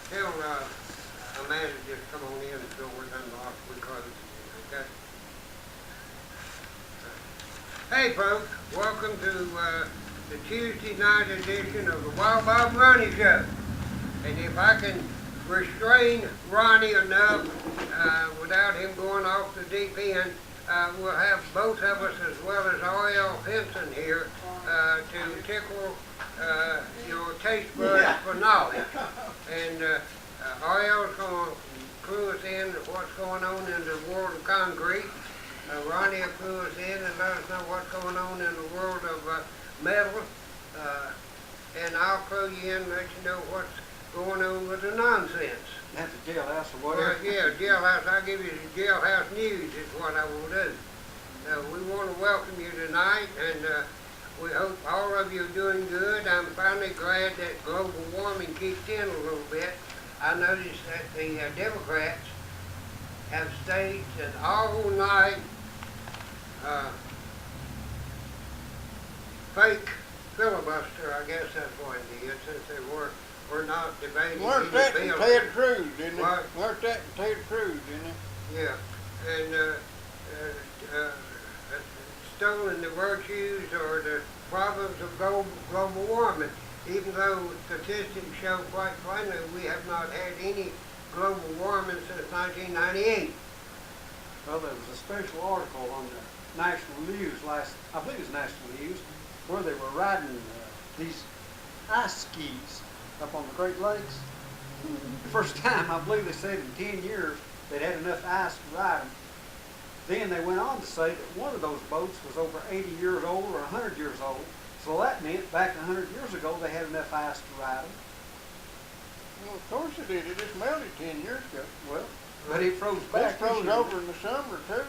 Tell Amanda just come on in and door's unlocked, we close it, okay? Hey folks, welcome to the Tuesday night edition of the Wild Bob Ronnie Show. And if I can restrain Ronnie enough without him going off the deep end, we'll have both of us as well as R.L. Henson here to tickle your taste buds for knowledge. And R.L.'s going to clue us in what's going on in the world of concrete. Ronnie will clue us in and let us know what's going on in the world of metal. And I'll clue you in and let you know what's going on with the nonsense. That's a jailhouse or whatever. Well, yeah, jailhouse. I'll give you the jailhouse news is what I will do. We want to welcome you tonight, and we hope all of you are doing good. I'm finally glad that global warming kicked in a little bit. I noticed that the Democrats have staged an all-night fake filibuster. I guess that's what it is, since they were not debating Weren't that Ted Cruz, didn't it? Weren't that Ted Cruz, didn't it? Yeah, and stolen the virtues or the problems of global warming, even though statistics show quite plainly we have not had any global warming since 1998. Well, there was a special article on the national news I believe it was national news, where they were riding these ice skis up on the Great Lakes. The first time, I believe they said in 10 years, they'd had enough ice to ride them. Then they went on to say that one of those boats was over 80 years old or 100 years old. So that meant back 100 years ago, they had enough ice to ride them. Well, of course it did. It just melted 10 years ago. Well, but it froze back. It froze over in the summer, too.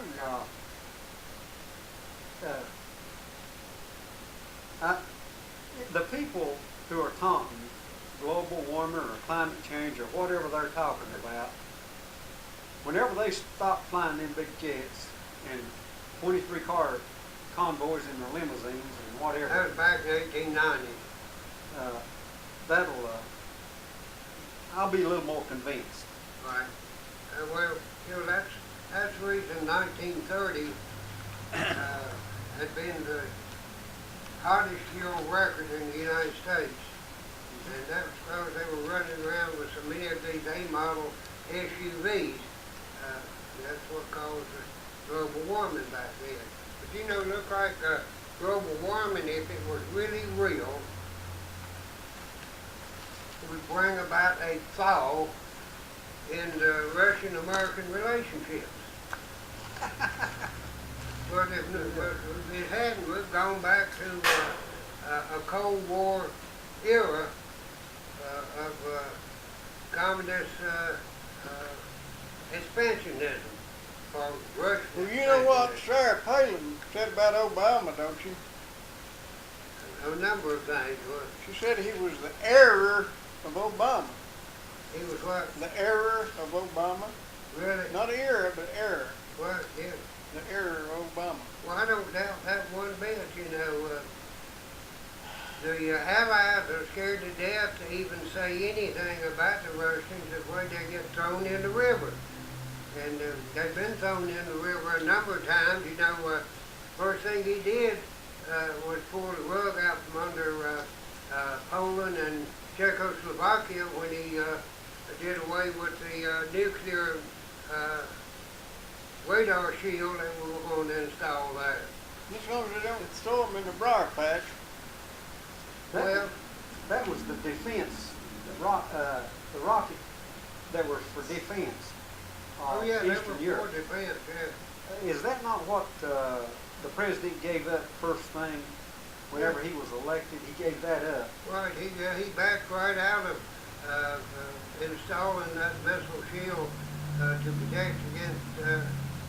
The people who are taunting global warming or climate change or whatever they're talking about, whenever they stop flying them big jets and 23-car convoys in their limousines and whatever. That was back in 1890. I'll be a little more convinced. Right. Well, you know, that's the reason 1930 had been the hottest year on record in the United States. And that was because they were running around with so many of these A-model SUVs. That's what caused the global warming back then. But you know, it looked like global warming, if it was really real, would bring about a thaw in the Russian-American relationships. But if it hadn't, we've gone back to a Cold War era of communist expansionism for Russia. Well, you know what Sarah Palin said about Obama, don't you? A number of things. She said he was the error of Obama. He was what? The error of Obama. Really? Not era, but error. What? Yeah. The error of Obama. Well, I don't doubt that one bit, you know. The Allies are scared to death to even say anything about the Russians the way they get thrown in the river. And they've been thrown in the river a number of times. You know, first thing he did was pull the rug out from under Poland and Czechoslovakia when he did away with the nuclear radar shield that we were going to install there. As long as they don't throw them in the briar patch. That was the defense, the rocket that was for defense. Oh yeah, they were Eastern for Europe. defense, yeah. Is that not what the president gave up first thing whenever he was elected? He gave that up. Right, he backed right out of installing that missile shield to protect against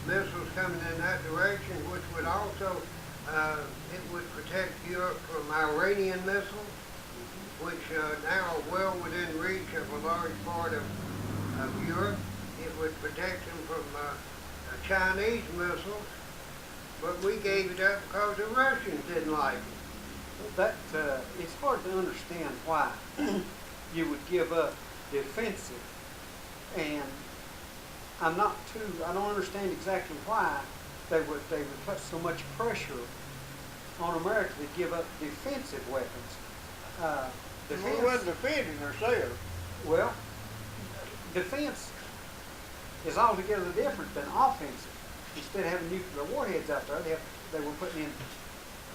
missiles coming in that direction, which would also it would protect Europe from Iranian missiles, which now are well within reach of a large part of Europe. It would protect them from Chinese missiles, but we gave it up because the Russians didn't like it. It's hard to understand why you would give up defensive. And I don't understand exactly why they would put so much pressure on America to give up defensive weapons. We wasn't defending ourselves. Well, defense is altogether different than offensive. Instead of having nuclear warheads out there, they were putting in,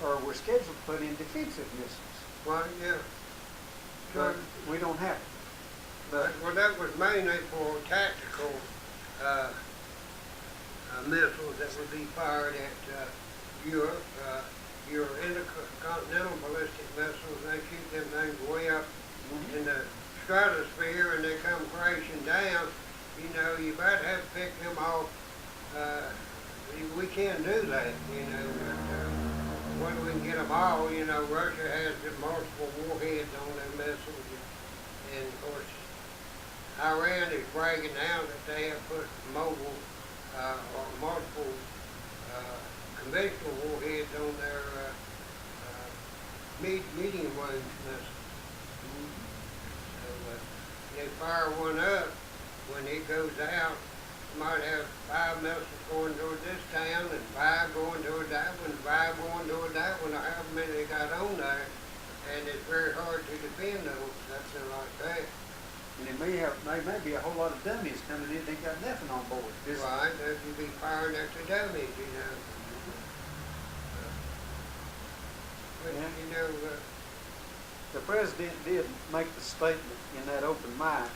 or were scheduled to put in defensive missiles. Well, yeah. But we don't have it. But Well, that was mainly for tactical missiles that would be fired at Europe. Your intercontinental ballistic missiles, they shoot them things way up in the stratosphere and they come crashing down. You know, you better have to pick them off. We can't do that, you know. But, when we can get them all, you know, Russia has multiple warheads on their missiles. And of course, Iran is bragging now that they have put mobile or multiple conventional warheads on their medium range missiles. So they fire one up, when it goes out, you might have 5 missiles going toward this town and 5 going toward that one, 5 going toward that one, or however many they got on there. And it's very hard to defend those, something like that. and it may be a whole lot of dummies coming in, they got nothing on board. Right, they could be firing at the dummies, you know. But, Yeah. you know, The president did make the statement in that open mic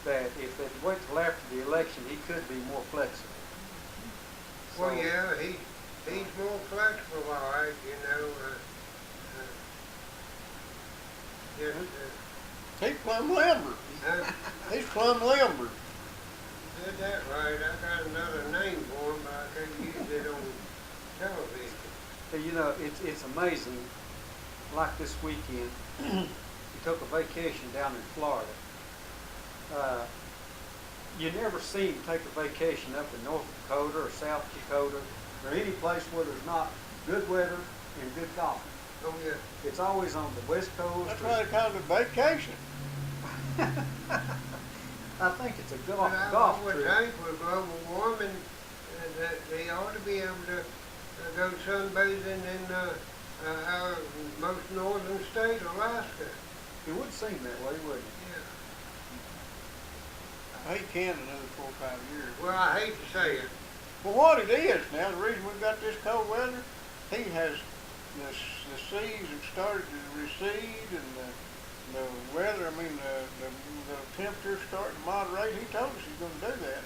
that if they'd wait till after the election, he could be more flexible. well, So, yeah, he's more flexible, all right, you know. Just, He's plumb limber. He's plumb limber. said that right. I got another name for him, but I couldn't use it on television. But, you know, it's amazing. Like this weekend, he took a vacation down in Florida. You never see him take a vacation up in North Dakota or South Dakota or any place where there's not good weather and good golfing. Oh, yeah. It's always on the West Coast. That's why they call it vacation. I think it's a But I golf would trip. think with global warming, that they ought to be able to go sunbathing in our most northern state, Alaska. It would seem that way, wouldn't it? Yeah. I hate Canada another 4 or 5 years. Well, I hate to say it. Well, what it is now, the reason we've got this cold weather, he has, the seas have started to recede and the weather, the temperature's starting to moderate. He told us he's going to do that.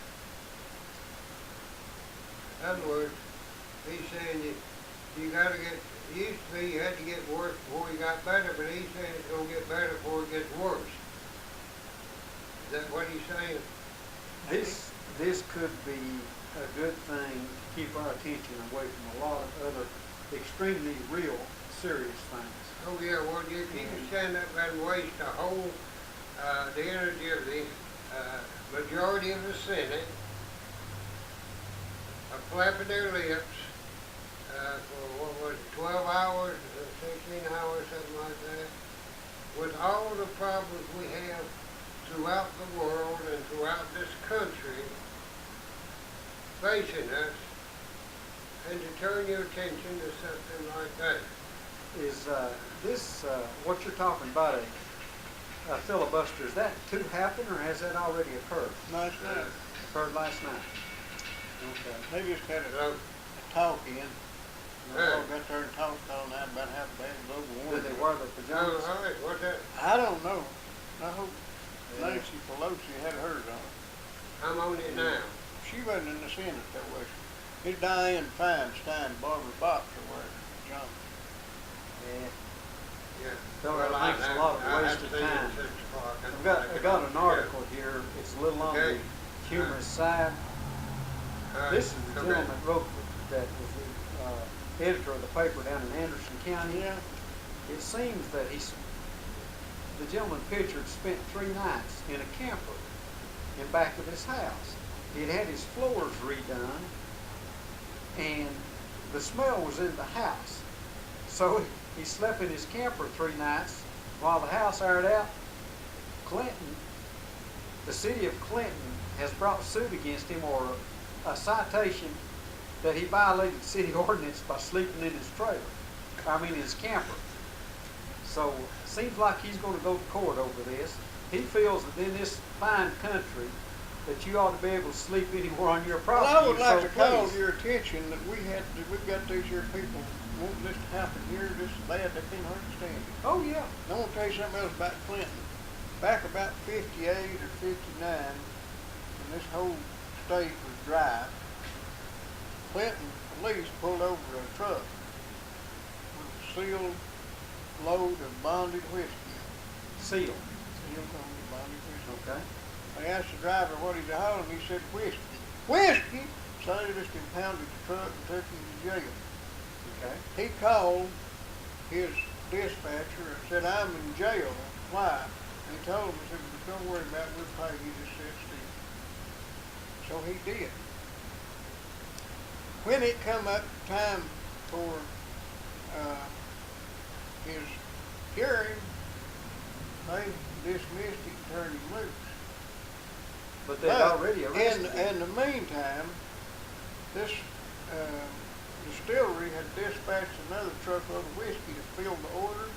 In other words, he's saying you got to get, used to be you had to get worse before you got better, but he's saying it's going to get better before it gets worse. Is that what he's saying? This could be a good thing to keep our attention away from a lot of other extremely real, serious things. Oh yeah, well if you can stand up and waste the whole, the energy of the majority of the Senate, flapping their lips for what was it, 12 hours, 16 hours, something like that, with all the problems we have throughout the world and throughout this country facing us, and to turn your attention to something like that. Is this, what you're talking about, a filibuster, is that to happen or has that already occurred? Last night. Occurred last night? Okay. They just had So, a talk in. They all got there and talked all night about how bad global Did warming they is. wear their all pajamas? right, what's that? I don't know. I hope Yeah. Nancy Pelosi had hers on. I'm on it now. She wasn't in the Senate that way. It's Dianne Feinstein, Barbara Box or whatever. John. Yeah. Yeah. Don't I think it's a lot of I wasted haven't seen it time. since 6 o'clock. I've got an article here. It's a little on the Okay. humorous side. All right, This is the okay. gentleman that wrote that was the editor of the paper down in Anderson County. Yeah. It seems that the gentleman pictured spent 3 nights in a camper in back of his house. He'd had his floors redone, and the smell was in the house. So he slept in his camper 3 nights while the house aired out. Clinton the city of Clinton has brought suit against him, or a citation that he violated city ordinance by sleeping in his trailer. I mean his camper. So it seems like he's going to go to court over this. He feels that in this fine country that you ought to be able to sleep anywhere on your property. Well, I would like so to call please. your attention that we've got these here people wanting this to happen here this bad they can't understand it. Oh yeah. And I want to tell you something else about Clinton. Back about 58 or 59, when this whole state was dry, Clinton police pulled over a truck with a sealed load of bonded whiskey. Sealed. Sealed on the bonded whiskey. Okay. They asked the driver what he's hauling. He said whiskey. Whiskey! So they just impounded the truck and took him to jail. Okay. He called his dispatcher and said, I'm in jail. Why? And he told him, he said, don't worry about it, we'll pay you, just sit still. So he did. When it come up time for his hearing, they dismissed it and turned him loose. But they'd already arrested him. In the meantime, this distillery had dispatched another truckload of whiskey to fill the order,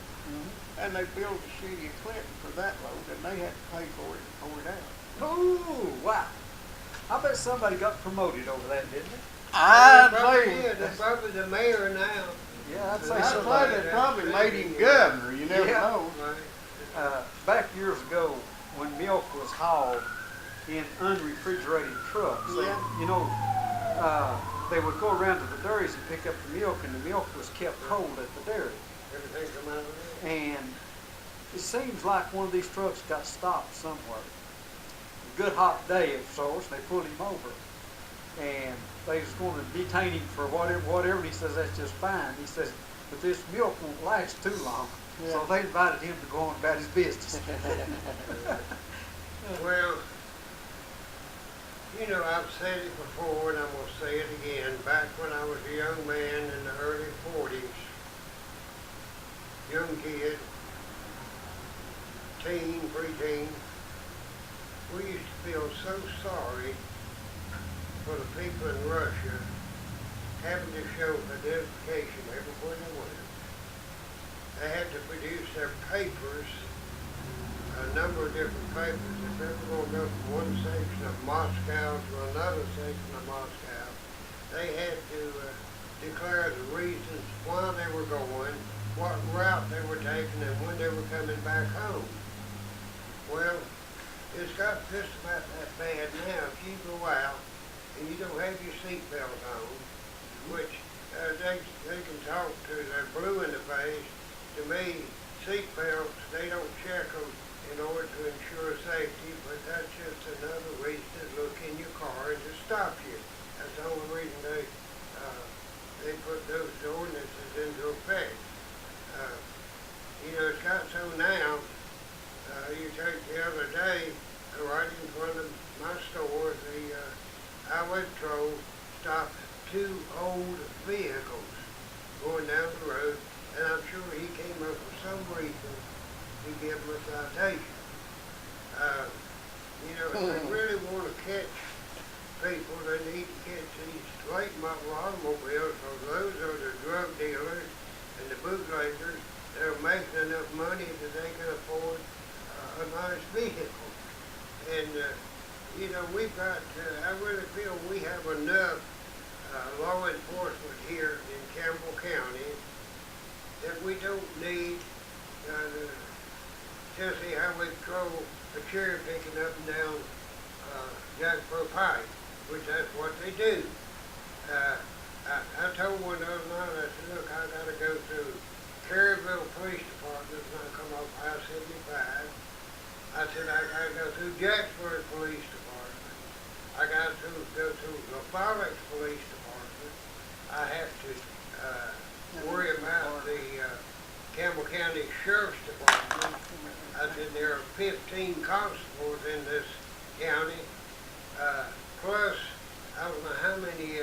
and they billed the city of Clinton for that load, and they had to pay for it and pour it out. Ooh, wow. I bet somebody got promoted over that, didn't they? I'd Probably say, did. They're probably the mayor now. Yeah, I'd say I'd somebody. say they probably made him governor, you never Yeah. know. Right. Back years ago, when milk was hauled in unrefrigerated trucks, Yeah. they would go around to the dairies and pick up the milk, and the milk was kept cold at the dairy. Everything come out of there. And it seems like one of these trucks got stopped somewhere. A good hot day of sorts, they pulled him over. And they was going to detain him for whatever, and he says, that's just fine. He says, but this milk won't last too long. Yeah. So they invited him to go on about his business. Well, you know, I've said it before and I'm going to say it again. Back when I was a young man in the early 40s, young kid, teen, preteen, we used to feel so sorry for the people in Russia having to show identification everywhere they went. They had to produce their papers, a number of different papers. If they were going to go from one section of Moscow to another section of Moscow, they had to declare the reasons why they were going, what route they were taking, and when they were coming back home. Well, it's got just about that bad now. If you go out and you don't have your seatbelt on, which they can talk to, they're blue in the face. To me, seatbelts, they don't check them in order to ensure safety, but that's just another reason to look in your car and to stop you. That's the only reason they put those ordinances into effect. It's got so now, you take the other day, right in front of my store, the highway patrol stopped 2 old vehicles going down the road, and I'm sure he came up with some reason to give them a citation. If they really want to catch people, they need to catch these late model automobiles, because those are the drug dealers and the bootleggers that are making enough money that they can afford a nice vehicle. And, we've got, I really feel we have enough law enforcement here in Campbell County that we don't need the Tennessee Highway Patrol cherry picking up and down Jacksboro Pike, which that's what they do. I told one the other night, I said, look, I got to go through Caryville Police Department and I come off I-75. I said, I got to go through Jacksboro Police Department. I got to go through the Forex Police Department. I have to worry about the Campbell County Sheriff's Department. I said, there are 15 constables in this county, plus I don't know how many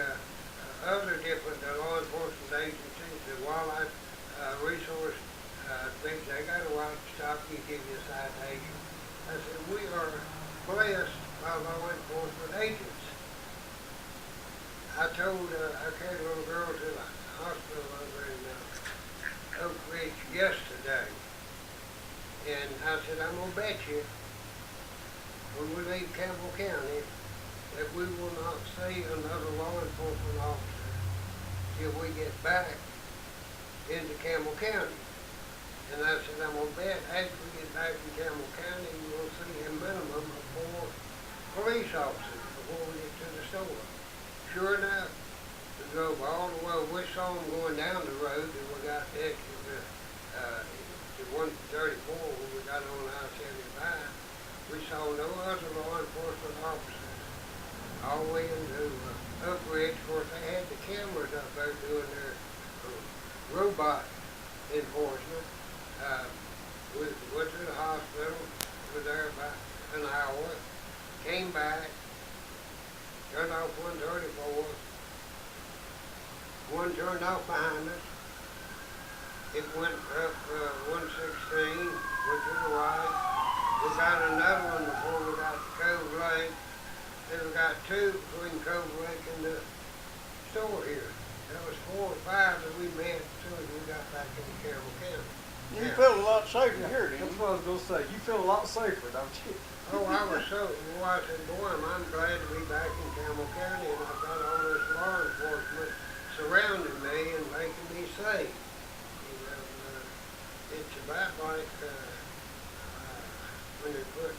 other different law enforcement agencies, the wildlife resource things, they got a right to stop you and give you a citation. I said, we are playing call law enforcement agents. I carried a little girl to the hospital over in Oak Ridge yesterday, and I said, I'm gonna bet you when we leave Campbell County that we will not see another law enforcement officer till we get back into Campbell County. And I said, I'm gonna bet after we get back in Campbell County, we'll see a minimum of 4 police officers before we get to the store. Sure enough, we drove all the way. We saw them going down the road, and we got to 134 when we got on I-75. We saw no other law enforcement officers all the way into Oak Ridge. Of course, they had the cameras up there doing their robot enforcement. We went to the hospital, was there about an hour, came back, turned off 134, one turned off behind us, it went up 116, went to the right, we got another one before we got to Cove Lake, then we got 2 between Cove Lake and the store here. That was 4 or 5 that we met as soon as we got back into Campbell County. You feel a lot safer here, didn't That's you? what I was gonna say. You feel a lot safer, don't you? Oh, I was so, I said, boy, I'm glad to be back in Campbell County, and I've got all this law enforcement surrounding me and making me safe. You know, it's about like when they put,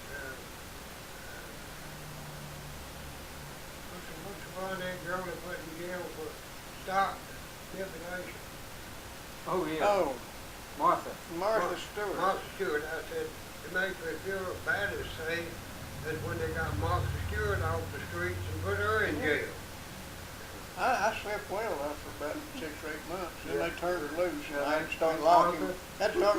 what's the one that girl they put in jail for stock manipulation? Oh yeah. Oh, Martha. Martha Stewart. Martha Stewart, I said, it makes me feel about as safe as when they got Martha Stewart off the streets and put her in jail. I slept well after about 6 or 8 months. Then they turned her loose, and I had to start Martha.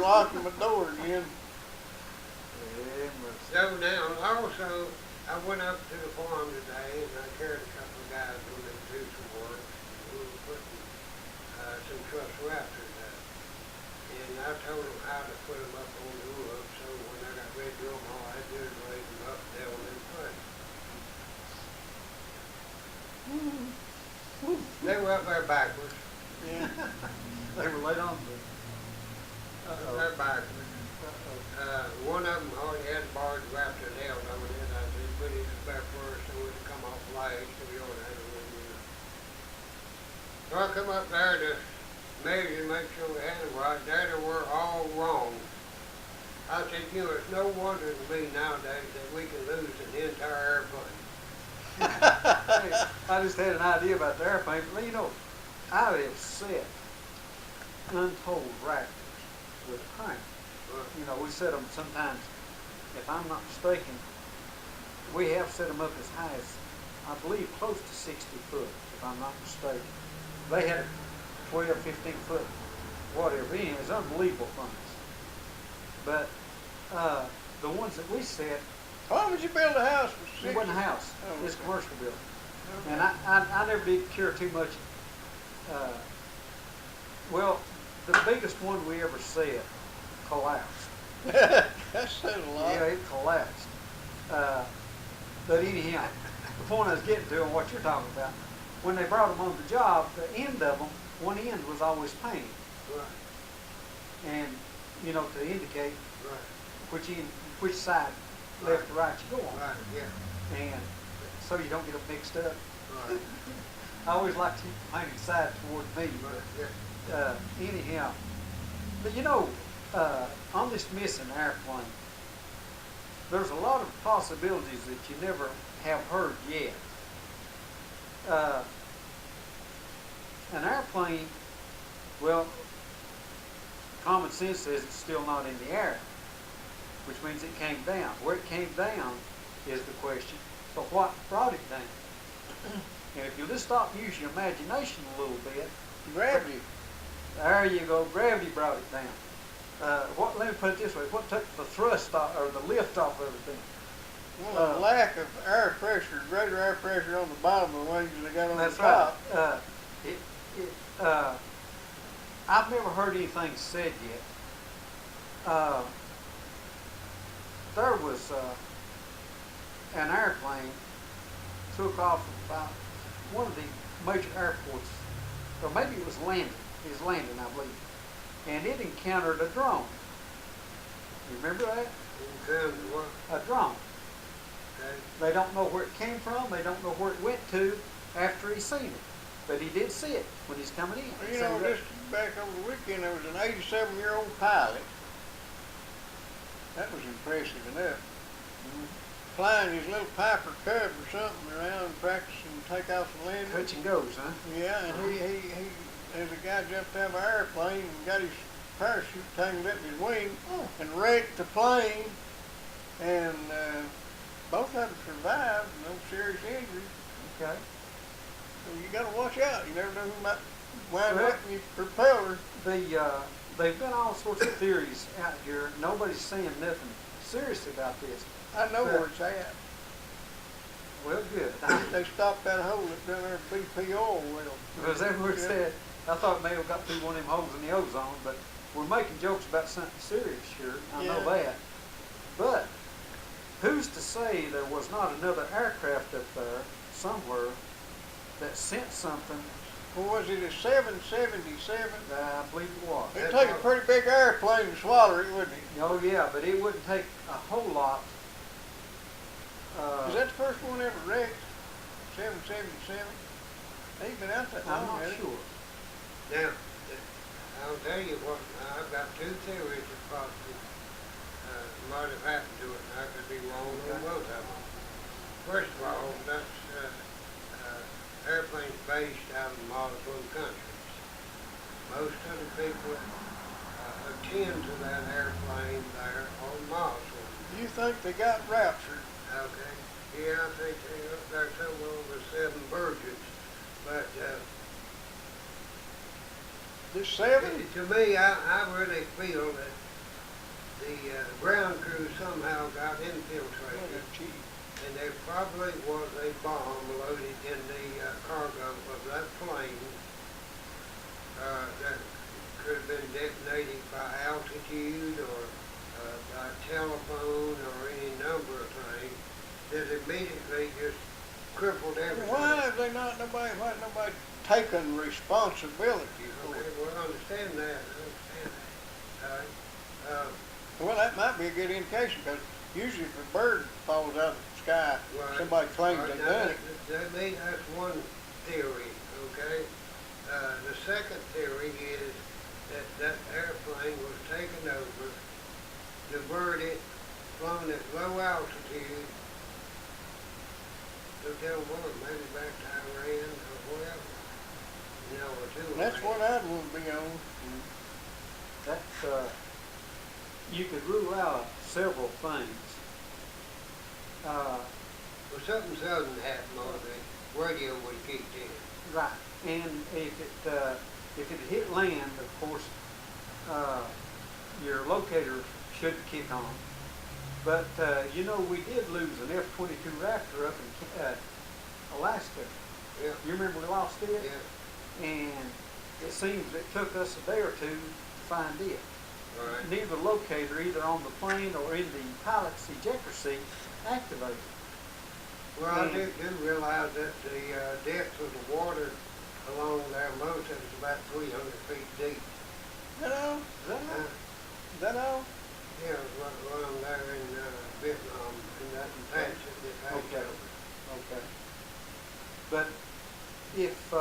locking my door again. Yeah, mercy. So now, also, I went up to the farm today, and I carried a couple of guys when they do some work. We were putting some truss rafters up. And I told them how to put them up on the roof, so when I got ready to do them, all I had to do is lay them up, nail them in place. They were up there backwards. Yeah. They were laid on the. They're backwards. One of them already had the bars wrapped and nailed on it. I said, put it back first so it would come off light, so we ought to have it in. So I come up there to measure and make sure we had it right. There they were all wrong. I said, you know, it's no wonder to me nowadays that we can lose an entire airplane. Hey, I just had an idea about the airplane, but you know, I have set untold raptors with a crank. You know, we set them sometimes, if I'm not mistaken, we have set them up as high as, I believe, close to 60 foot, if I'm not mistaken. They had 12, 15 foot, whatever. Anyway, it's unbelievable things. But the ones that we set, Why would you build a house with 6? it wasn't a house, Oh, it's a okay. commercial building. Okay. And I never did care too much. Well, the biggest one we ever set collapsed. That said a lot. Yeah, it collapsed. But anyhow, the point I was getting to and what you're talking about, when they brought them on the job, the end of them, one end was always painted. Right, And, you know, to indicate right, which side, left or right you're going. right, yeah, And so you don't get them mixed up. right, I always like to keep the painted side toward me, right, but yeah. anyhow. But you know, on this missing airplane, there's a lot of possibilities that you never have heard yet. An airplane, well, common sense says it's still not in the air, which means it came down. Where it came down is the question, but what brought it down? And if you just stop and use your imagination a little bit, Gravity. there you go, gravity brought it down. Let me put it this way, what took the thrust off, or the lift off everything? Well, a lack of air pressure, greater air pressure on the bottom of the wings than they got on That's the top. right. I've never heard anything said yet. There was an airplane took off about one of the major airports, or maybe it was landing. It was landing, I believe, and it encountered a drone. You remember that? Encountered what? A drone. Okay. They don't know where it came from. They don't know where it went to after he seen it. But he did see it when he's coming in. Well, you know, just back over the weekend, there was an 87-year-old pilot. That was impressive enough. Flying his little Piper Cub or something around, practicing takeoff and landing. Touch and goes, huh? Yeah, and there's a guy jumped out of an airplane and got his parachute tangled up in his wing and wrecked the plane. And both of them survived, no serious injuries. Okay. So you got to watch out. You never know who might wind up in your propeller. They've been all sorts of theories out here. Nobody's saying nothing serious about this. I know where it's at. Well, good. They stopped that hole that's down there at BP oil well. Was that where it said? I thought it may have got through one of them holes in the ozone, but we're making jokes about something serious here. I know that. But who's to say there was not another aircraft up there somewhere that sent something? Well, was it a 777? I believe it was. It'd take a pretty big airplane to swallow it, wouldn't it? Oh yeah, but it wouldn't take a whole lot. Is that the first one ever wrecked? 777? They've been out that long. I'm not sure. Now, I'll tell you what, I've got two theories that possibly might have happened to it, and I could be wrong on both of them. First of all, that's airplanes based out of Muslim countries. Most of the people attend to that airplane there are Muslim. You think they got raptured? Okay. Yeah, I think they're somewhere over 7 virgins. But this 7? to me, I really feel that the ground crew somehow got infiltrated. And there probably was a bomb loaded in the cargo of that plane that could have been detonated by altitude or by telephone or any number of things that immediately just crippled everything. Why have nobody taken responsibility for Okay, it? well, I understand that. Well, that might be a good indication, because usually if a bird falls out of the sky, Right. somebody claims Right, they've now, done it. That's one theory, okay? The second theory is that airplane was taken over, diverted, flown at low altitude, to tell one, maybe back to Iran or wherever. You know, or to That's Iran. what I'd want to be on. That's you could rule out several things. Well, something sudden happened on the radio would kick in. Right, and if it had hit land, of course, your locator should kick on. But you know, we did lose an F-22 Raptor up in Alaska. Yeah. You remember we lost it? Yeah. And it seems it took us a day or two to find it. Right. Neither locator, either on the plane or in the pilot's ejector seat, activated. Well, I do realize that the depth of the water along there, most of it's about 300 feet deep. You know? Is that all? Yeah, along there in Vietnam, in that patch that they passed Okay. over. Okay. But if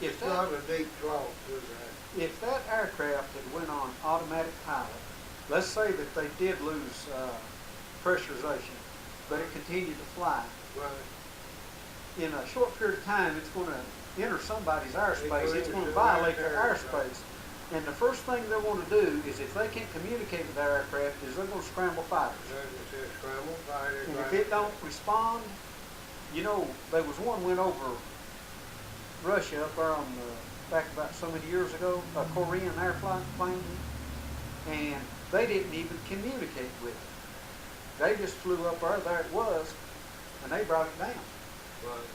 It's that, not a deep trough through that. if that aircraft had went on automatic pilot, let's say that they did lose pressurization, but it continued to fly. Right. In a short period of time, it's going to enter somebody's airspace. It's going to into violate their their airspace. And the first thing they're going to do is, if they can't communicate with their aircraft, is they're going to scramble fighters. It's a scramble fighter. And if it don't respond, you know, there was one went over Russia up there on back about so many years ago, a Korean airplane, and they didn't even communicate with it. They just flew up there it was, and they brought it down. Right.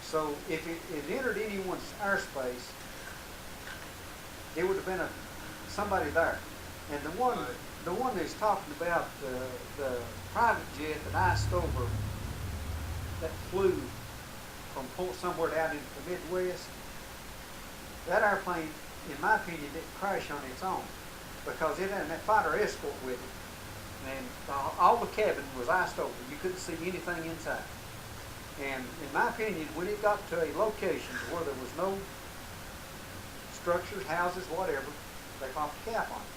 So if it entered anyone's airspace, it would have been somebody there. And the one that's talking about the private jet that iced over that flew from somewhere down into the Midwest, that airplane, in my opinion, didn't crash on its own because it had that fighter escort with it. And all the cabin was iced over. You couldn't see anything inside. And in my opinion, when it got to a location where there was no structures, houses, whatever, they popped the cap on it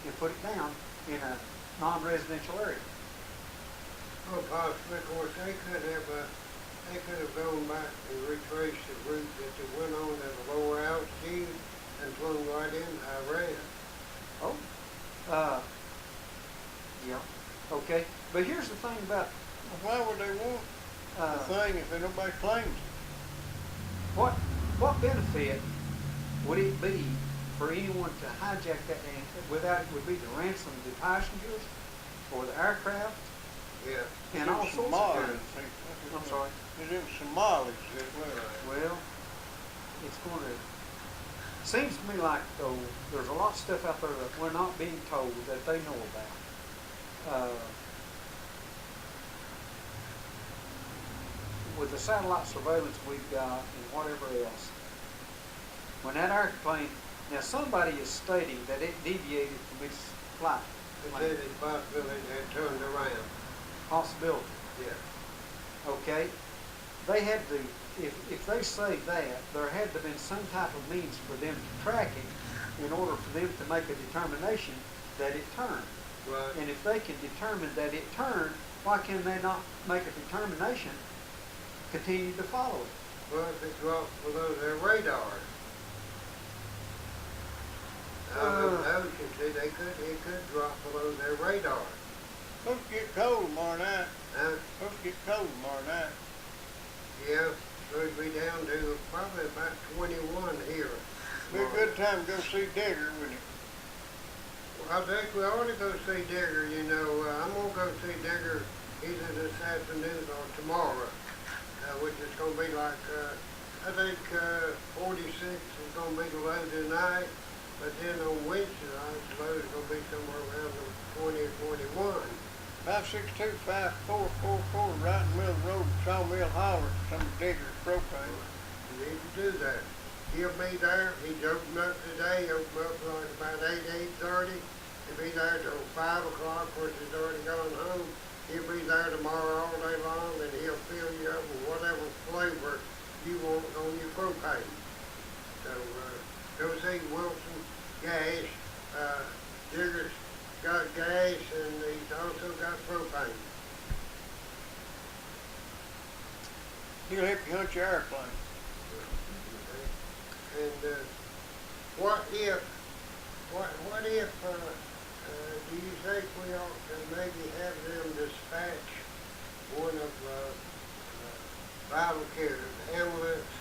and put it down in a non-residential area. Well, possibly, of course, they could have gone back and retraced the route that they went on at a lower altitude and flown right into Iran. Oh, yeah, okay. But here's the thing about Why would they want the thing if nobody claims it? what benefit would it be for anyone to hijack that and without it would be to ransom the passengers or the aircraft Yeah. and all sorts of Somalis. things. I'm sorry. It's in Somalis as well. Well, it's going to. Seems to me like though there's a lot of stuff out there that we're not being told that they know about. With the satellite surveillance we've got and whatever else, when that airplane, now somebody is stating that it deviated from its flight. They said it's possibility they turned around. Possibility. Yeah. Okay? They had to, if they say that, there had to have been some type of means for them to track it in order for them to make a determination that it turned. Right. And if they can determine that it turned, why can they not make a determination, continue to follow it? Well, if it dropped below their radar. Ocean, see, it could drop below their radar. Supposed to get cold tomorrow night. Huh? Supposed to get cold tomorrow night. Yeah, so it'd be down to probably about 21 here. Be a good time to go see Digger, wouldn't it? Well, I think we ought to go see Digger, you know. I'm going to go see Digger either this afternoon or tomorrow, which is going to be like, I think 46 is going to be the low tonight, but then on Wednesday night, the low is going to be somewhere around the 20 or 21. 562-5444 right in the middle of the road, Sawmill Holler, some Digger's propane. You need to do that. He'll be there. He's opened up today. Opened up like about 8:30. He'll be there till 5 o'clock. Of course, he's already gone home. He'll be there tomorrow all day long, and he'll fill you up with whatever flavor you want on your propane. So go see Wilson Gas. Digger's got gas, and he's also got propane. He'll help you hunt your airplane. And what if do you think we ought to maybe have them dispatch one of Vital Care, the ambulance,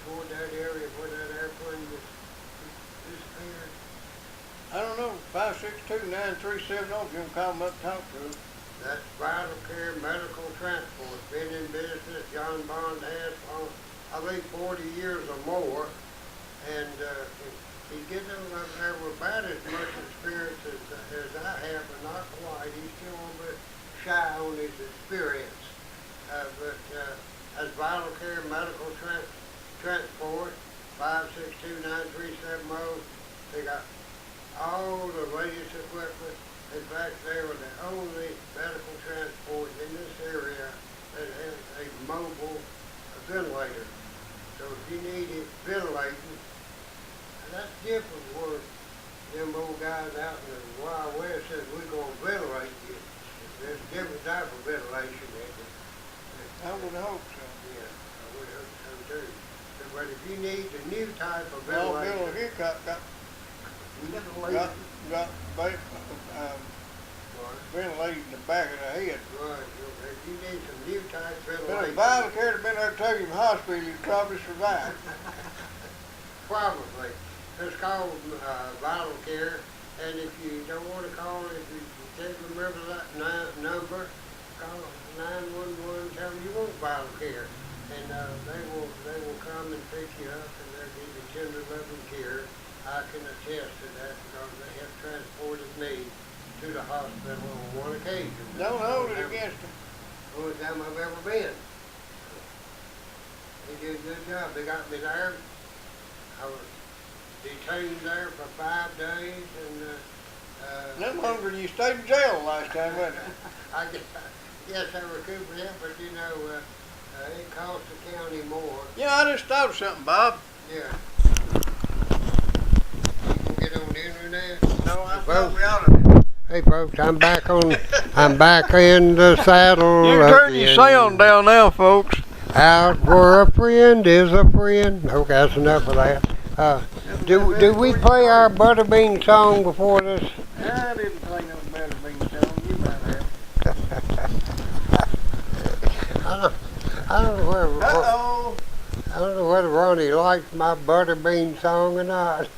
toward that area where that airplane disappeared? I don't know, 562-9370, if you want to call them up and talk to them. That's Vital Care Medical Transport, been in business. John Bond has for, I think, 40 years or more, and he's getting up there with about as much experience as I have, but not quite. He's still a little bit shy on his experience. But as Vital Care Medical Transport, 562-9370, they got all the latest equipment. In fact, they were the only medical transport in this area that has a mobile ventilator. So if you need it ventilating, and that's different where them old guys out in the Wild West said we're going to ventilate you. There's a different type of ventilation. I would hope so. Yeah, I would hope so too. But if you need the new type of Well, ventilation, Bill Hickok got ventilated in the back of the head. right, if you need some new type But if ventilation, Vital Care had been there to take him to the hospital, he'd probably survive. probably. It's called Vital Care, and if you don't want to call it, if you can't remember that number, call 911. Tell them you want Vital Care, and they will come and pick you up, and they'll give you tender loving care. I can attest to that because they have transported me to the hospital on one occasion. Don't hold it against him. Only time I've ever been. They did a good job. They got me there. I was detained there for 5 days, and No longer than you stayed in jail last time, wasn't it? I guess I recovered it, but you know, it cost the county more. Yeah, I just thought of something, Bob. Yeah. You can get on the internet. No, I Hey, thought folks. we ought to. Hey folks, I'm back in the saddle. You can turn your again. sound down now, folks. Out where a friend is a friend. Okay, that's enough of that. Do we play our Butterbean song before this? I didn't play no better being stoned. You might have. I don't know whether Uh-oh. I don't know whether Ronnie likes my Butterbean song or not.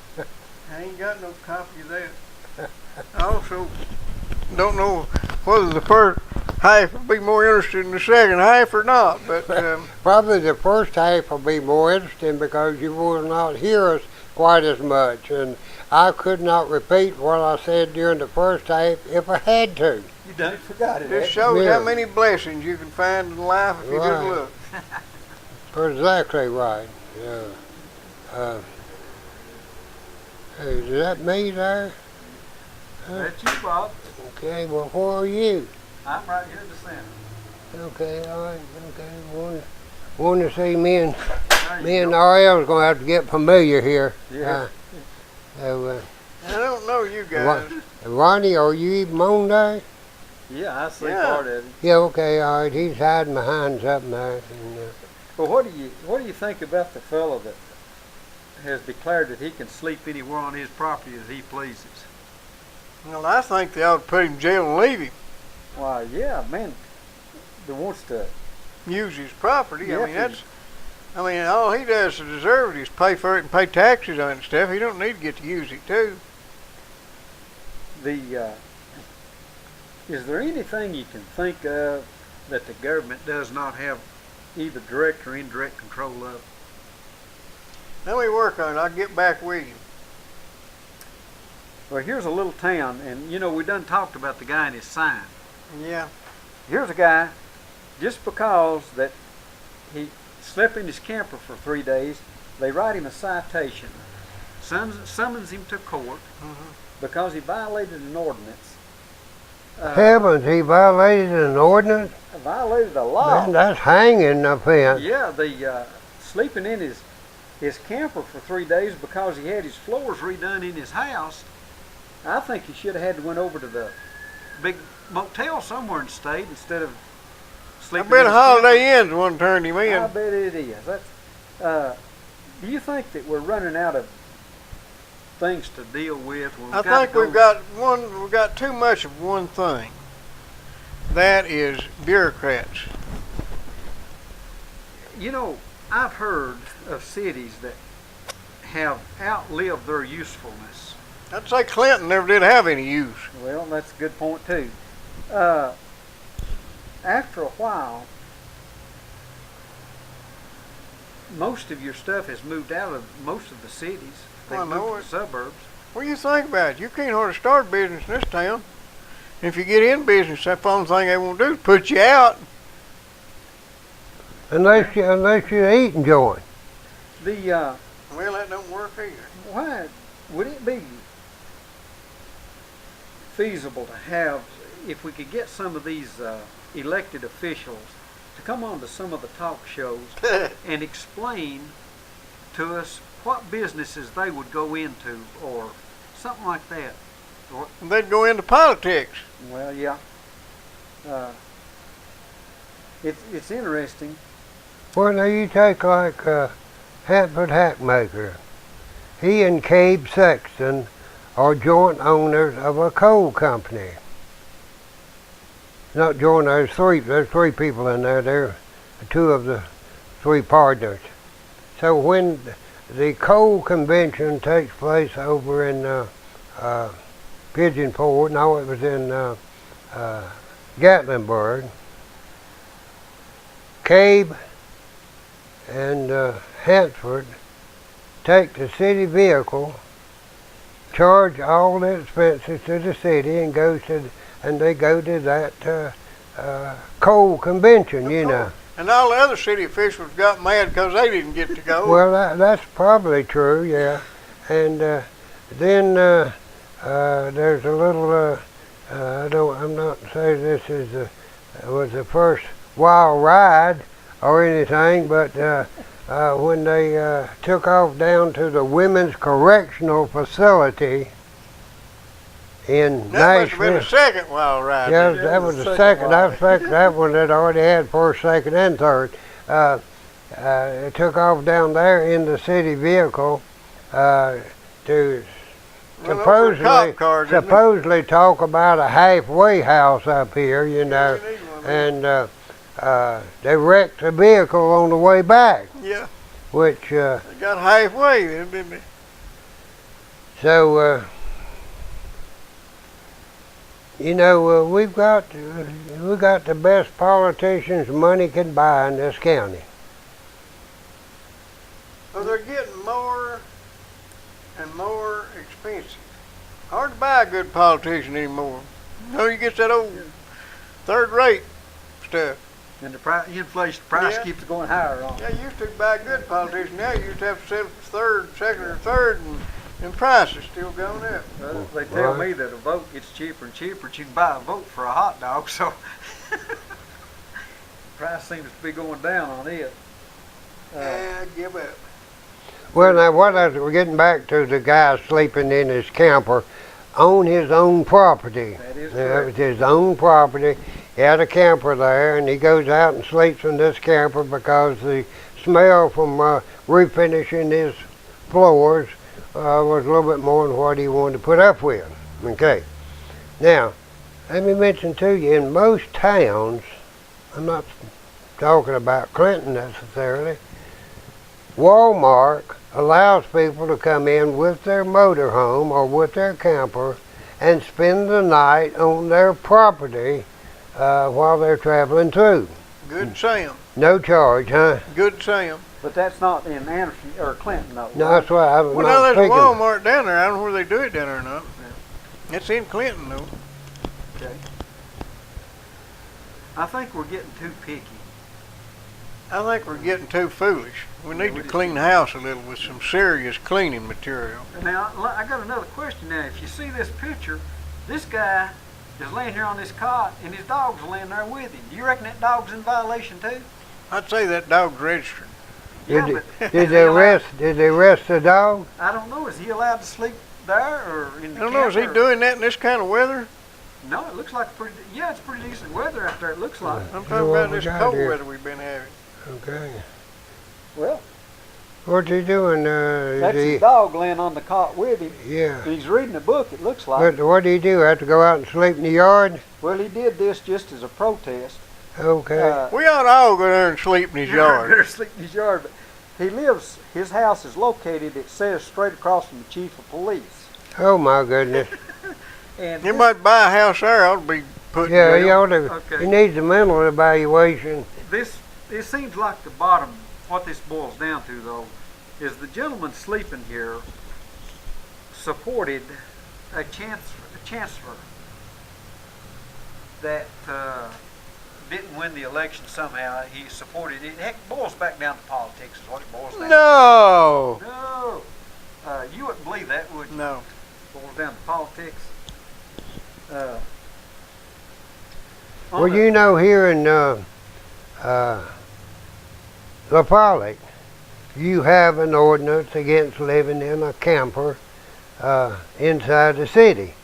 I ain't got no copy of that. I also don't know whether the first half will be more interesting than the second half or not, but Probably the first half will be more interesting because you will not hear us quite as much, and I could not repeat what I said during the first half if I had to. You done forgot it. this eh? shows Yeah. how many blessings you can find in life if you just Right. look. Exactly right. Yeah. Hey, is that me there? That's you, Bob. Okay, well, where are you? I'm right here in the center. Okay, all right, okay. Want to see me and There you go. RL's gonna have to get familiar here. Yeah. So, I don't know you guys. Ronnie, are you even on there? Yeah, I see Yeah. part of it. Yeah, okay, all right. He's hiding behind something there. And, Well, what do you think about the fellow that has declared that he can sleep anywhere on his property as he pleases? Well, I think they ought to put him in jail and leave him. Why, yeah, man, that wants to. Use his property. Yeah, I mean, all he does to deserve it is pay for it and pay taxes on it and stuff. He don't need to get to use it too. Is there anything you can think of that the government does not have either direct or indirect control of? Let me work on it. I'll get back with you. Well, here's a little town, and you know, we done talked about the guy and his sign. Yeah. Here's a guy, just because that he slept in his camper for 3 days, they write him a citation, summons him to court because he violated an ordinance. Heavens, he violated an ordinance? Violated a law. Man, that's hanging offense. Yeah, the sleeping in his camper for 3 days because he had his floors redone in his house. I think he should have had to went over to the big motel somewhere and stayed instead of I sleeping. bet in his Holiday Inn's one turned him camper. I in. bet it is. That's. Do you think that we're running out of things to deal with? I think we've got too much of one thing. That is bureaucrats. You know, I've heard of cities that have outlived their usefulness. I'd say Clinton never did have any use. Well, that's a good point too. After a while, most of your stuff has moved out of most of the cities. They've I know moved to the suburbs. What do you think about it? You can't hardly start a business in this town. If you get in business, that's the only thing they won't do is put you out. Unless you're eating joint. Well, that don't work either. why would it be feasible to have, if we could get some of these elected officials to come on to some of the talk shows and explain to us what businesses they would go into or something like that? Or, They'd go into politics. well, yeah. It's interesting. Well, now you take like Hanford Hackmaker. He and Cabe Sexton are joint owners of a coal company. Not joint, there's three people in there. They're two of the three partners. So when the coal convention takes place over in Pigeon Forge, no, it was in Gatlinburg, Cabe and Hansford take the city vehicle, charge all the expenses to the city, and they go to that coal convention, you know. And all the other city officials got mad because they didn't get to go. Well, that's probably true, yeah. And then there's a little. I'm not saying this was the first wild ride or anything, but when they took off down to the Women's Correctional Facility in That must have been Nashville. the second wild ride. Yeah, then. that was the second. I expect that one had already had first, second, and third. It took off down there in the city vehicle to Well, over cop cars, isn't it? supposedly talk about a halfway house up here, you know, Yeah, we need one of those. and they wrecked the vehicle on the way back, Yeah, which they got halfway then, didn't they? so. You know, we've got the best politicians money can buy in this county. So they're getting more and more expensive. Hard to buy a good politician anymore. You know, you get that old third-rate stuff. And the inflation price Yeah. keeps going higher on. Yeah, you used to buy a good politician. Now you used to have to settle for third, second, or third, and prices still going up. Well, they tell Right. me that a vote gets cheaper and cheaper. You can buy a vote for a hot dog, so price seems to be going down on it. Yeah, give up. Well, now we're getting back to the guy sleeping in his camper on his own property. That is Yeah, it correct. was his own property. He had a camper there, and he goes out and sleeps in this camper because the smell from refinishing his floors was a little bit more than what he wanted to put up with. Okay. Now, let me mention to you, in most towns, I'm not talking about Clinton necessarily, Walmart allows people to come in with their motorhome or with their camper and spend the night on their property while they're traveling through. Good Sam. No charge, huh? Good Sam. But that's not in Anderson or Clinton, though. No, that's why I was Well, now not there's a speaking. Walmart down there. I don't know where they do it down there or not. It's in Clinton, though. Okay. I think we're getting too picky. I think we're getting too foolish. We need to clean the house a little with some serious cleaning material. Now, I got another question now. If you see this picture, this guy is laying here on this cot, and his dog's laying there with him. Do you reckon that dog's in violation too? I'd say that dog's registered. Yeah, Did, but did is they he allowed- arrest the dog? I don't know. Is he allowed to sleep there or in the I don't know, is he camper? doing that in this kind of weather? No, it looks like yeah, it's pretty decent weather out there. It looks like. I'm Yeah, talking what about we this got cold here. weather we've been having. Okay. Well, What's he doing? that's Is he, his dog laying on the cot with him. yeah. He's reading a book. It looks like. But what do you do? Have to go out and sleep in the yard? Well, he did this just as a protest. Okay. We ought to all go there and sleep in his Better yard. sleep in his yard. But he lives. His house is located. It says straight across from the chief of police. Oh my goodness. And You might buy a house there, ought to be put in Yeah, he jail. ought to. Okay. He needs a mental evaluation. this it seems like the bottom. What this boils down to, though, is the gentleman sleeping here supported a chancellor that didn't win the election somehow. He supported it. Heck, boils back down to politics is what it boils down No. to. No. You wouldn't believe that, would you? No. Boils down to politics. On Well, the- you know, here in La Pollock, you have an ordinance against living in a camper inside the city.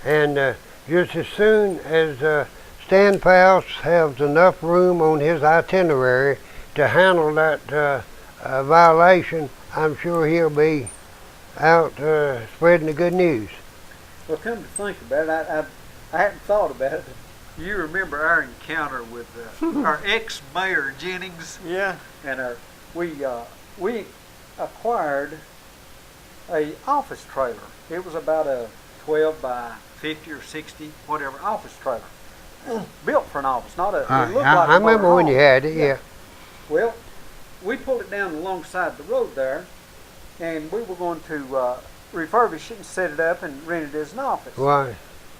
And just as soon as Stan Powell has enough room on his itinerary to handle that violation, I'm sure he'll be out spreading the good news. Well, come to think about it, I hadn't thought about it. You remember our encounter with our ex-mayor Jennings, Yeah. and we acquired a office trailer. It was about a 12 by 50 or 60, whatever, office trailer. Built for an office, not a. It looked like I a remember when motor you home. had it, yeah. Well, we pulled it down alongside the road there, and we were going to refurbish it and set it up and rent it as an office. Why?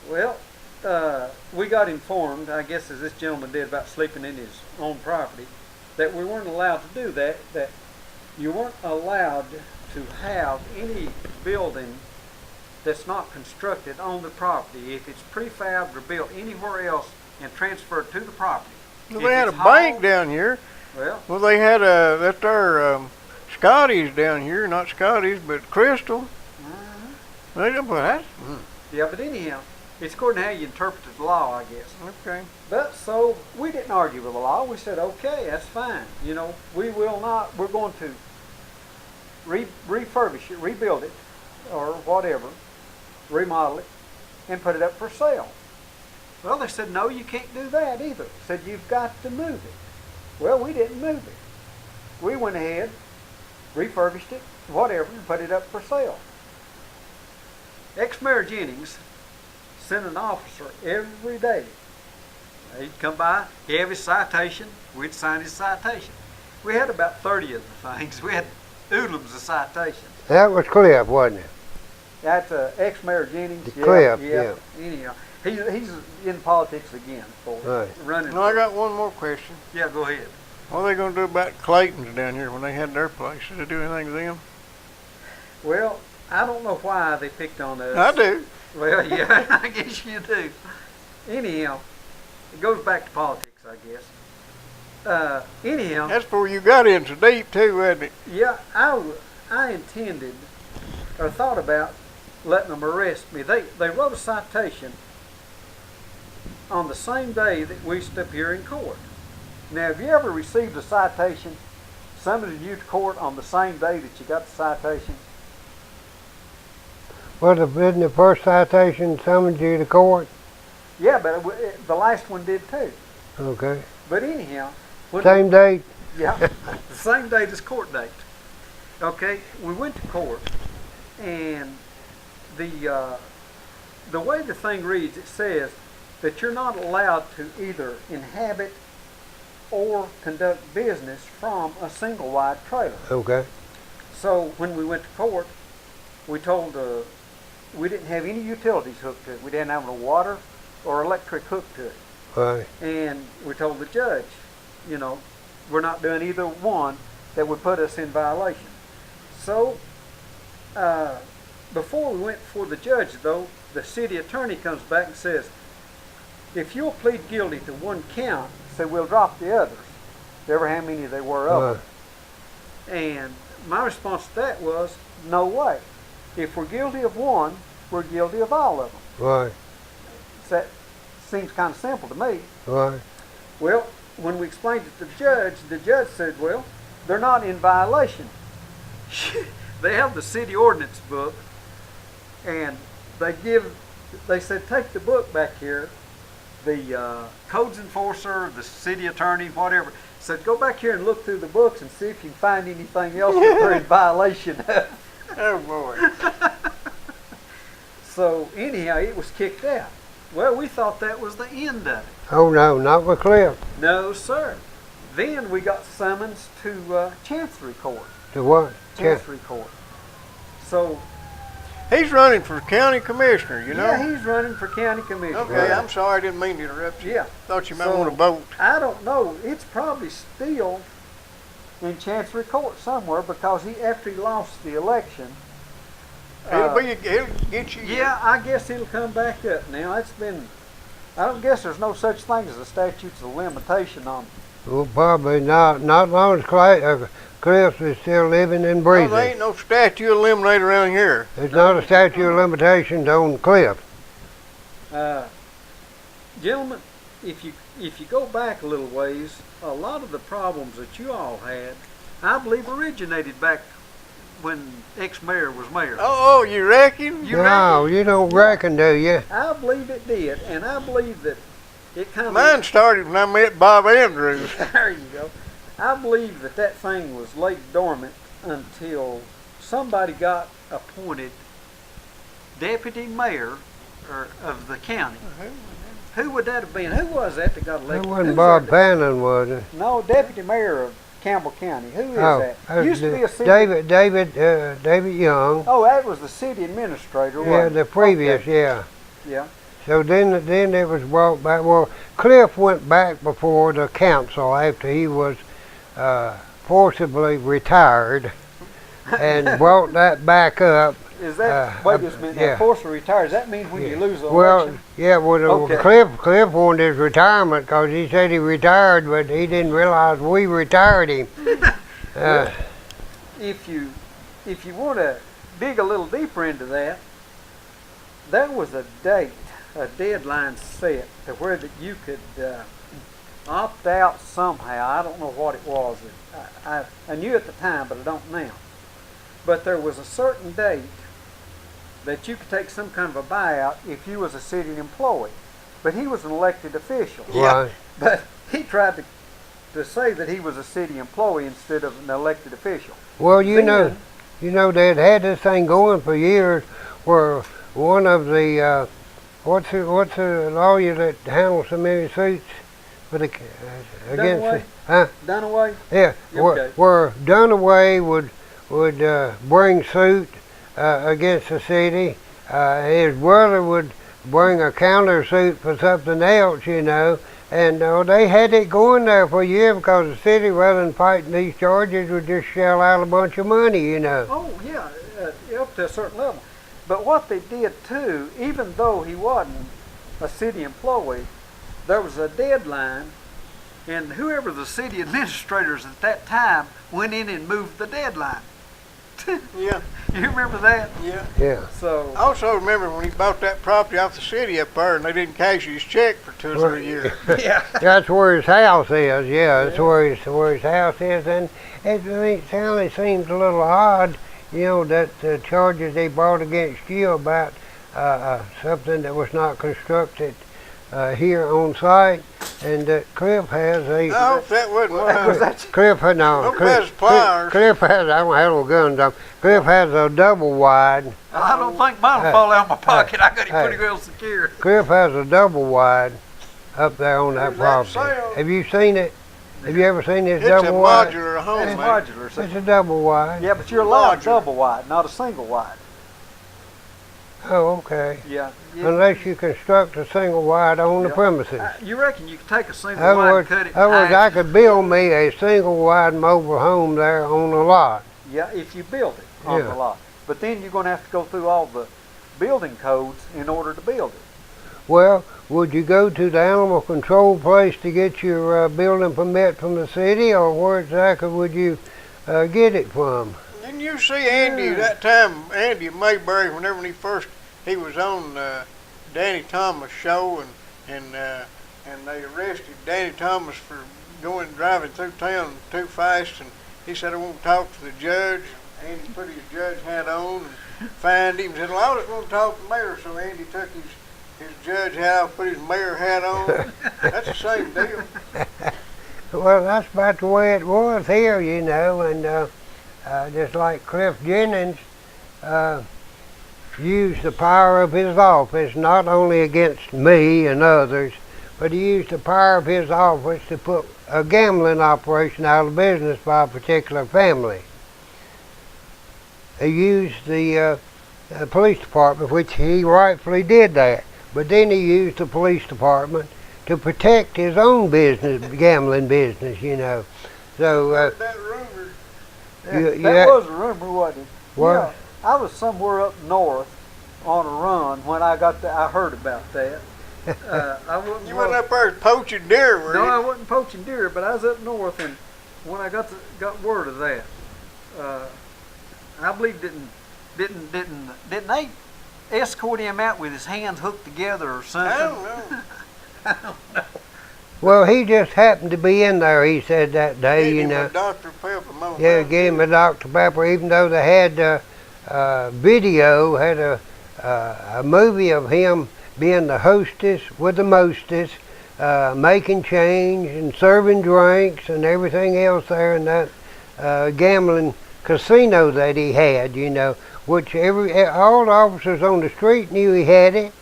Well, we got informed, I guess as this gentleman did about sleeping in his own property, that we weren't allowed to do that, that you weren't allowed to have any building that's not constructed on the property. If it's prefabbed or built anywhere else and transferred to the property. Well, If they had a it's bank hauled- down here. Well, They had that's our Scotty's down here, not Scotty's, but Crystal. They don't put that. yeah, but anyhow, it's according to how you interpret the law, I guess. Okay. But so we didn't argue with the law. We said, okay, that's fine. You know, we will not. We're going to refurbish it, rebuild it, or whatever, remodel it, and put it up for sale. Well, they said, no, you can't do that either. Said you've got to move it. Well, we didn't move it. We went ahead, refurbished it, whatever, and put it up for sale. Ex-Mayor Jennings sent an officer every day. He'd come by, he'd have his citation, we'd sign his citation. We had about 30 of the things. We had oodles of citations. That was Cliff, wasn't it? That's ex-Mayor Jennings. The Cliff, yeah. Anyhow, he's in politics again for Right. running. No, I got one more question. Yeah, go ahead. What are they going to do about Clayton's down here when they had their place? Did they do anything to them? Well, I don't know why they picked on us. I do. Well, yeah, I guess you do. Anyhow, it goes back to politics, I guess. Anyhow. That's before you got in so deep too, wasn't it? Yeah, I intended or thought about letting them arrest me. They wrote a citation on the same day that we stood up here in court. Now, have you ever received a citation, summoned you to court on the same day that you got the citation? Well, didn't the first citation summoned you to court? Yeah, but the last one did too. Okay. But anyhow, Same date? yeah, the same date as court date. Okay, we went to court, and the way the thing reads, it says that you're not allowed to either inhabit or conduct business from a single wide trailer. Okay. So when we went to court, we told we didn't have any utilities hooked to it. We didn't have no water or electric hooked to it. Right. And we told the judge, you know, we're not doing either one that would put us in violation. So before we went before the judge, though, the city attorney comes back and says, if you'll plead guilty to one count, so we'll drop the others, ever how many there were of them. And my response to that was, no way. If we're guilty of one, we're guilty of all of them. Right. So that seems kind of simple to me. Right. Well, when we explained it to the judge said, well, they're not in violation. They have the city ordinance book, and they said, take the book back here. The codes enforcer, the city attorney, whatever, said, go back here and look through the books and see if you can find anything else that they're in violation of. Oh boy. So anyhow, it was kicked out. Well, we thought that was the end of it. Oh, no, not with Cliff. No, sir. Then we got summons to Chancery Court. To what? Chancery Court. So, He's running for county commissioner, you know? yeah, he's running for county commissioner. Okay, I'm sorry, I didn't mean to interrupt you. Yeah. Thought you might So, want to vote. I don't know. It's probably still in Chancery Court somewhere because after he lost the election. It'll get you. Yeah, I guess it'll come back up now. It's been. I don't guess there's no such thing as a statute of limitation on it. Well, probably not. Not long as Cliff is still living and breathing. No, there ain't no statute eliminated around here. There's not a statute of limitations on Cliff. Gentlemen, if you go back a little ways, a lot of the problems that you all had, I believe originated back when ex-mayor was mayor. Oh, you reckon? No, you don't reckon, do you? I believe it did, and I believe that it kind of... Mine started when I met Bob Andrews. There you go. I believe that thing was laid dormant until somebody got appointed deputy mayor of the county. Who would that have been? Who was that got elected? That wasn't Who's Bob that? Pannon, was it? No, deputy mayor of Campbell County. Who is that was Used to be a city... David Young. Oh, that was the city administrator, Yeah, wasn't the it? previous, Okay. yeah. Yeah. So then it was brought back. Well, Cliff went back before the council after he was forcibly retired, and brought that back up. Is that, wait just a minute, yeah. now, forcibly retired, does that mean when you lose the Well, election? yeah, well, Okay. Cliff wanted his retirement because he said he retired, but he didn't realize we retired him. Well, if you want to dig a little deeper into that, there was a date, a deadline set to where that you could opt out somehow. I don't know what it was. I knew at the time, but I don't now. But there was a certain date that you could take some kind of a buyout if you was a city employee. But he was an elected official. Right. But he tried to say that he was a city employee instead of an elected official. Well, you Then- know, they'd had this thing going for years where one of the, what's the lawyer that handles so many suits for the, against, Dunaway? huh? Dunaway? Yeah, Okay. where Dunaway would bring suit against the city. His brother would bring a counter suit for something else, you know. And they had it going there for a year because the city, rather than fighting these charges, would just shell out a bunch of money, you know. Oh, yeah, up to a certain level. But what they did too, even though he wasn't a city employee, there was a deadline, and whoever the city administrators at that time went in and moved the deadline. Yeah, You remember that? yeah. Yeah. So, I also remember when he bought that property off the city up there and they didn't cash his check for 2 or 3 years. yeah. That's where his house is. Yeah, that's where his house is, and it certainly seems a little odd, you know, that the charges they brought against you about something that was not constructed here on site, and that Cliff has a. I hope that wasn't Was that Cliff has no. Hope has pliers. Cliff has. I don't have no guns on. Cliff has a double wide. I don't think mine will fall out of my pocket. I got it pretty well secure. Cliff has a double wide up there on that Is that property. sale? Have you seen it? Have you ever seen this It's a double wide? modular home, It's man. modular. So, It's a double wide. yeah, but you're allowed Modular. double wide, not a single wide. Oh, okay. Yeah. Unless you construct a single wide on the Yeah. premises. You reckon you could take a single Other wide and words, cut it in other words, half? I could build me a single wide mobile home there on the lot. Yeah, if you build it on Yeah. the lot. But then you're going to have to go through all the building codes in order to build it. Well, would you go to the animal control place to get your building permit from the city, or where exactly would you get it from? Didn't you see Andy that time, Andy Mayberry, whenever he was on Danny Thomas show, and they arrested Danny Thomas for driving through town too fast, and he said, I won't talk to the judge. Andy put his judge hat on and fined him. Said, well, I just want to talk to the mayor. So Andy took his judge hat off, put his mayor hat on. That's the same deal. Well, that's about the way it was here, you know, and just like Cliff Jennings used the power of his office not only against me and others, but he used the power of his office to put a gambling operation out of business by a particular family. He used the police department, which he rightfully did that, but then he used the police department to protect his own business, gambling business, you know. So, That rumor. That was a rumor, wasn't it? What? Yeah, I was somewhere up north on a run when I heard about that. I wasn't You went up there poaching deer, were No, you? I wasn't poaching deer, but I was up north, and when I got word of that, I believe didn't they escort him out with his hands hooked together or something? I don't know. I don't know. well, he just happened to be in there, he said that day, Get you him know. a Dr. Pepper, Mama. Yeah, get him a Dr. Pepper, even though they had video, had a movie of him being the hostess with the mostest, making change and serving drinks and everything else there in that gambling casino that he had, you know, which all the officers on the street knew he had it.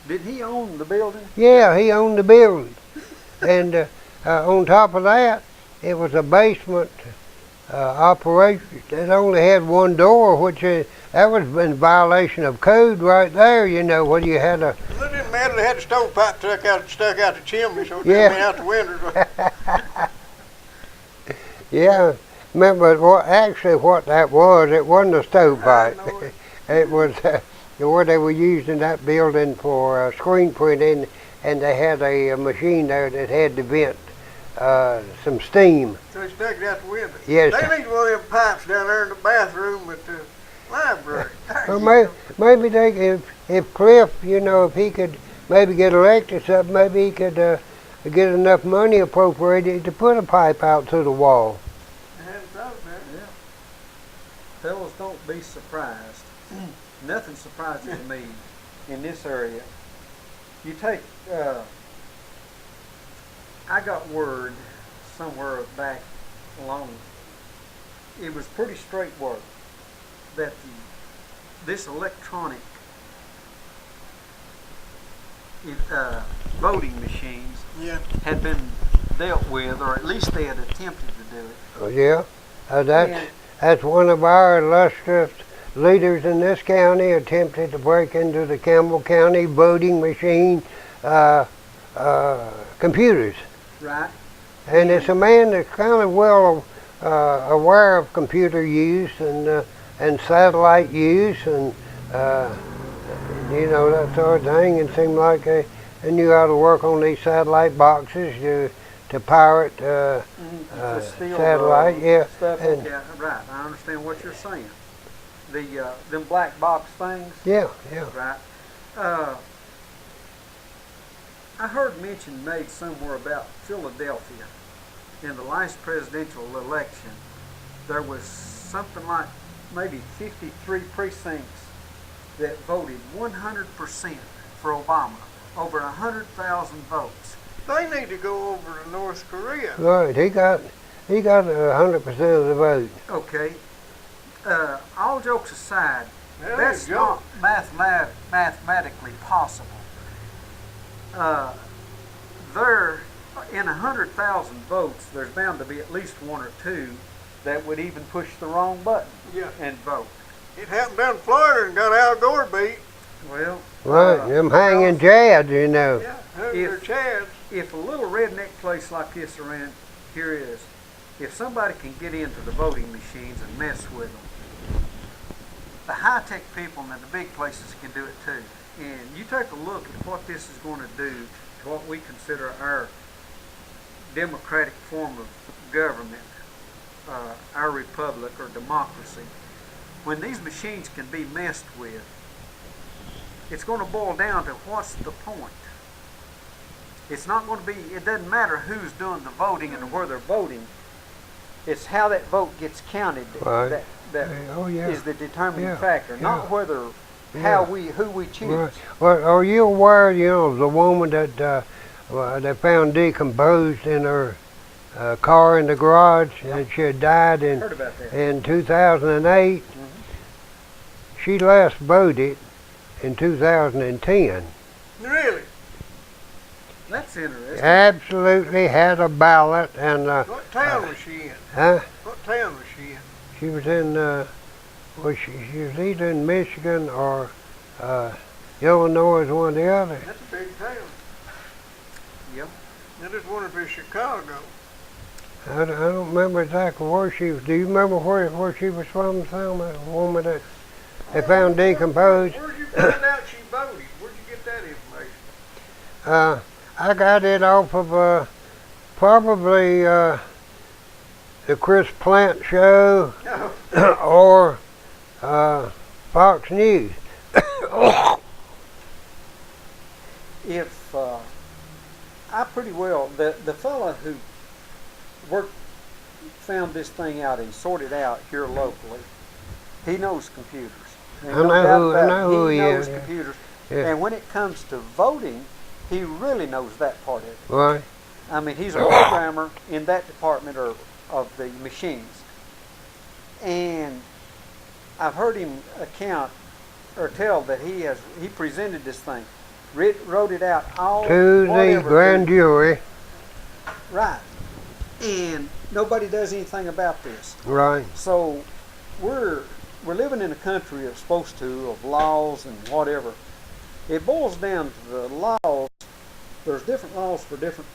Did he own the building? Yeah, he owned the building. And on top of that, it was a basement operation that only had one door, which that was in violation of code right there, you know, where you had a... Let him wasn't mad. They had the stovepipe stuck out the chimney, so it Yeah. didn't mean out the windows. Yeah, remember what that was? It wasn't a stovepipe. It was where they were using that building for screen printing, and they had a machine there that had to vent some steam. So they stuck it out the window. Yes. They need one of them pipes down there in the bathroom at the library. Well, maybe they, if Cliff, if he could maybe get elected, something, maybe he could get enough money appropriated to put a pipe out to the wall. I hadn't thought of that. Yeah. Fellas, don't be surprised. Nothing surprises me in this area. You take, I got word somewhere back along, it was pretty straight word, that this electronic voting machines had been dealt with, or at least they had attempted to do it. Oh, yeah, that's one of our illustrious leaders in this county attempted to break into the Campbell County voting machine computers. Right. And it's a man that's kind of well aware of computer use and satellite use and that sort of thing. It seemed like they knew how to work on these satellite boxes to pirate satellite. Yeah. Stuff. Yeah. Right. I understand what you're saying. Them black box things. Yeah. Right. I heard mention made somewhere about Philadelphia. In the last presidential election, there was something like maybe 53 precincts that voted 100% for Obama, over 100,000 votes. They need to go over to North Korea. Right. He got 100% of the vote. Okay. All jokes aside, That ain't that's a joke. not mathematically possible. There, in 100,000 votes, there's bound to be at least one or two that would even push the wrong button and vote. It happened down in Florida and got Al Gore beat. Well, Right. Them hanging chads, Yeah, they're If- Chads. if a little redneck place like this around here is, if somebody can get into the voting machines and mess with them, the high-tech people in the big places can do it too. And you take a look at what this is going to do to what we consider our democratic form of government, our republic or democracy. When these machines can be messed with, it's going to boil down to what's the point. It's not going to be, it doesn't matter who's doing the voting and where they're voting. It's how that vote gets counted Right. that Yeah. is the determining Yeah. factor, Yeah. not whether Yeah. who we choose. Right. Well, are you aware, of the woman that they found decomposed in her car in the garage, and she had died Heard about that. in 2008? She last voted in 2010. Really? That's interesting. Absolutely had a ballot, and What town was she in? huh? What town was she in? She was in she was either in Michigan or Illinois, one or the other. That's a big town. Yep. I just wonder if it's Chicago. I don't remember exactly where she was. Do you remember where she was from, Sam? That woman that they found decomposed. Where'd you find out she voted? Where'd you get that information? I got it off of probably the Chris Plant show or Fox News. If I pretty well the fella who found this thing out and sorted out here locally, he knows computers. There's I no know doubt who- I about it. know who he knows is, yeah. computers, Yeah. and when it comes to voting, he really knows that part of it. Right. I mean, he's a programmer in that department of the machines. And I've heard him tell that he presented this thing, wrote it out all To the whatever, grand jury. right. And nobody does anything about this. Right. So we're living in a country of laws and whatever. it boils down to the laws. There's different laws for different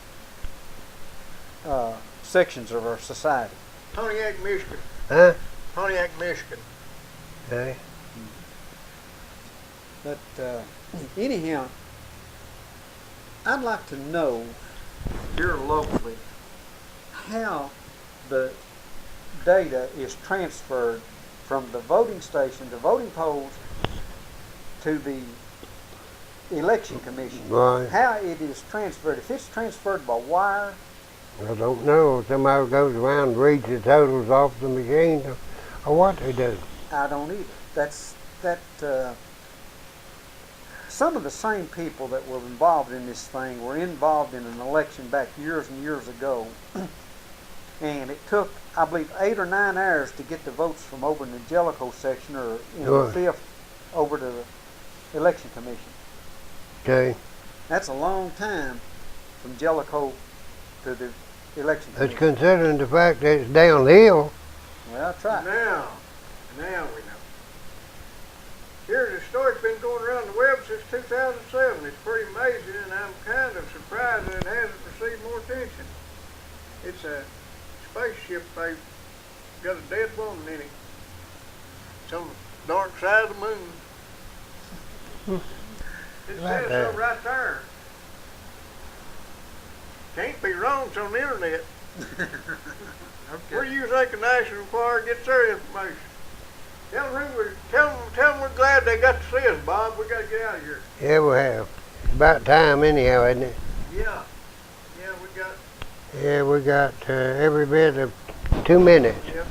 sections of our society. Pontiac, Michigan. Huh? Pontiac, Michigan. Okay. But anyhow, I'd like to know here locally how the data is transferred from the voting station, the voting polls, to the election commission. Right. How it is transferred. If it's transferred by wire, I don't know. Somebody goes around and reads the totals off the machine or what they do. I don't either. Some of the same people that were involved in this thing were involved in an election back years and years ago. And it took, I believe, 8 or 9 hours to get the votes from over in the Jellicoe section or in Sure. the 5th over to the election commission. Okay. That's a long time from Jellicoe to the election That's commission. considering the fact that it's downhill. Well, I tried. Now we know. Here's a story that's been going around the web since 2007. It's pretty amazing, and I'm kind of surprised that it hasn't received more attention. It's a spaceship. They've got a dead woman in it. It's on the dark side of the moon. It Right says there. so right there. Can't be wrong. It's on the internet. Where do you think the National Enquirer gets their information? Tell them we're glad they got to see us, Bob. We got to get out of here. Yeah, we have. It's about time anyhow, isn't it? Yeah, we got. Yeah, we got every bit of 2 minutes. Yep.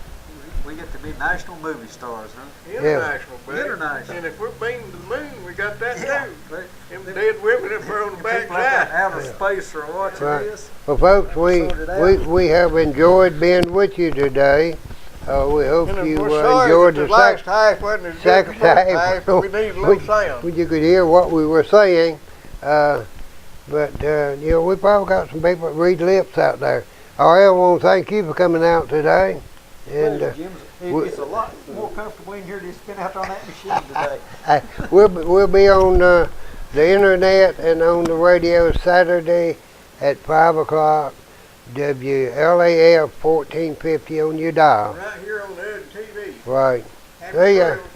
We get to be national movie stars, huh? International, buddy. International. And if we're beaming to the moon, we got that Yeah. too. Them dead women up there on the back People like that side. outer space are watching Right. this. Well, folks, we have enjoyed being with you today. We hope And you we're sorry enjoyed that the the last half wasn't as good as second the first half. half, but we need a little sound. You could hear what we were saying. But we probably got some people that read lips out there. I want to thank you for coming out today. And Pleasure, Jim. It's a lot more comfortable in here than it's been out on that machine today. we'll be on the internet and on the radio Saturday at 5 o'clock. WLAF 1450 on your dial. Right here on the TV. Right. Happy See ya. trails.